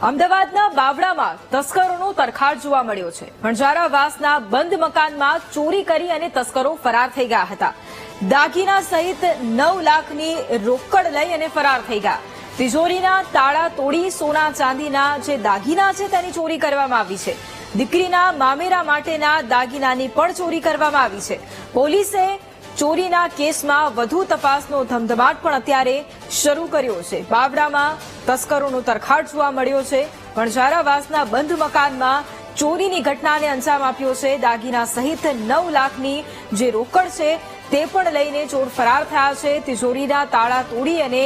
અમદાવાદના બાવળામાં તસ્કરોનો તરખાટ જોવા મળ્યો છે। વણઝારાવાસના બંધ મકાનમાં ચોરી કરી અને તસ્કરો ફરાર થઈ ગયા હતા। દાગીના સહિત 9 લાખની રોકડ લઈ અને ફરાર થઈ ગયા। તિજોરીના તાળા તોડી સોના ચાંદીના જે દાગીના છે તેની ચોરી કરવામાં આવી છે। દીકરીના મામેરા માટેના દાગીનાની પણ ચોરી કરવામાં આવી છે। પોલીસે ચોરીના કેસમાં વધુ તપાસનો ધમધમાટ પણ અત્યારે શરૂ કર્યો છે। બાવળામાં તસ્કરોનો તરખાટ જોવા મળ્યો છે। વણઝારાવાસના બંધ મકાનમાં ચોરીની ઘટનાને અંજામ આપ્યો છે। દાગીના સહિત 9 લાખની જે રોકડ છે તે પણ લઈને ચોર ફરાર થયા છે। તિજોરીના તાળા તોડી અને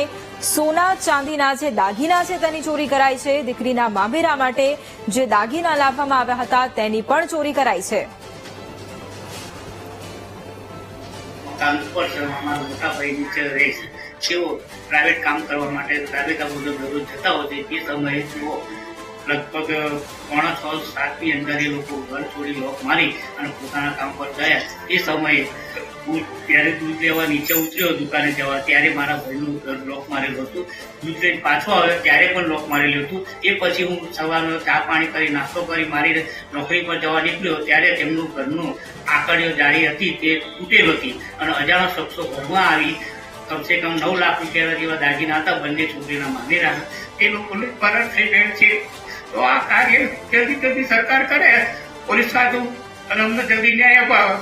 સોના ચાંદીના જે દાગીના છે તેની ચોરી કરાઈ છે। દીકરીના મામેરા માટે જે દાગીના લાવવામાં આવ્યા હતા તેની પણ ચોરી કરાઈ છે। કામ પર અમારા મોટા ભાઈ નીચે રહે છે, તેઓ પ્રાઇવેટ કામ કરવા માટે પ્રાઇવેટ મુજબ દરરોજ જતા હોય છે। તે સમયે તેઓ લગભગ 6:30-7ની અંદર એ લોકો ઘર છોડી લોક મારી અને પોતાના કામ પર ગયા। એ સમયે હું ત્યારે દૂધ લેવા નીચે ઉતર્યો દુકાને જવા, ત્યારે મારા ભાઈનું ઘર લોક મારેલું હતું। દૂધ લઈને પાછો આવ્યો ત્યારે પણ લોક મારેલું હતું। એ પછી હું સવારનો ચા પાણી કરી નાસ્તો કરી મારી નોકરી પર જવા નીકળ્યો ત્યારે તેમનું ઘરનું આકડીઓ જાળી હતી તે તૂટેલ હતી અને અજાણા શખ્સો ઘરમાં આવી કમસે કમ 9 લાખ રૂપિયા જેવા દાગીના હતા। બંને છોકરીના મામેરા એ લોકોને ફરાર થઈ ગયા છે। તો આ કાર્ય જલ્દી સરકાર કરે, પોલીસ ખાતું અને અમને જલ્દી ન્યાય અપાવે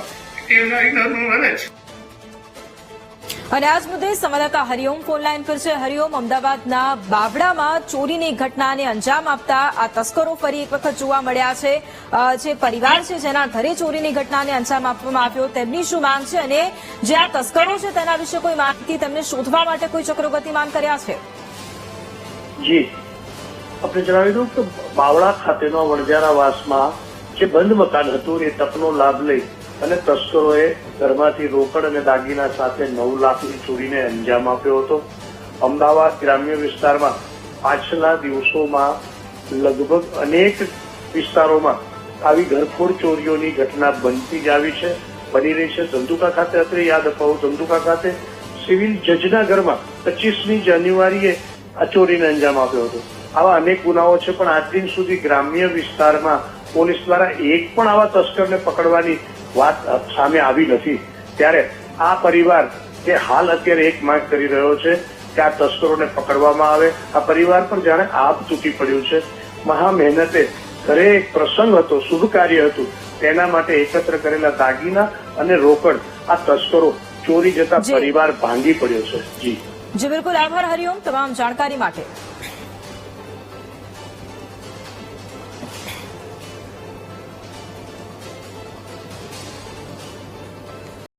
અને આજ મુદ્દે સંવાદદાતા હરિઓમ ફોન લાઈન પર છે। હરિઓમ, અમદાવાદના બાવળામાં ચોરીની ઘટનાને અંજામ આપતા આ તસ્કરો ફરી એક વખત જોવા મળ્યા છે। જે પરિવાર છે જેના ઘરે ચોરીની ઘટનાને અંજામ આપવામાં આવ્યો તેમની શું માંગ છે અને જે આ તસ્કરો છે તેના વિશે કોઈ માહિતી, તેમને શોધવા માટે કોઈ ચક્રો ગતિમાન કર્યા છે? જી, આપણે જણાવી દઉં કે બાવળા ખાતેનો વણઝારાવાસમાં જે બંધ મકાન હતું એ તકનો લાભ લઈ અને તસ્કરોએ ઘરમાંથી રોકડ અને દાગીના સાથે 9 લાખની ચોરીને અંજામ આપ્યો હતો। અમદાવાદ ગ્રામ્ય વિસ્તારમાં પાછલા દિવસોમાં લગભગ અનેક વિસ્તારોમાં આવી ઘરફોડ ચોરીઓની ઘટના બનતી જ આવી છે, બની રહી છે। ધંધુકા ખાતે અત્રે યાદ અપાવું, ધંધુકા ખાતે સિવિલ જજના ઘરમાં 25મી જાન્યુઆરીએ આ ચોરીને અંજામ આપ્યો હતો। આવા અનેક ગુનાઓ છે, પણ આજ દિન સુધી ગ્રામ્ય વિસ્તારમાં પોલીસ દ્વારા એક પણ આવા તસ્કરને પકડવાની વાત સામે આવી નથી। ત્યારે આ પરિવાર જે હાલ અત્યારે એક માંગ કરી રહ્યો છે કે આ તસ્કરોને પકડવામાં આવે। આ પરિવાર પર જાણે આપ તૂટી પડ્યું છે। મહા મહેનતે ઘરે એક પ્રસંગ હતો, શુભ કાર્ય હતું, તેના માટે એકત્ર કરેલા દાગીના અને રોકડ આ તસ્કરો ચોરી જતા પરિવાર ભાંગી પડ્યો છે। જી બિલકુલ, આભાર હરિઓમ તમામ જાણકારી માટે।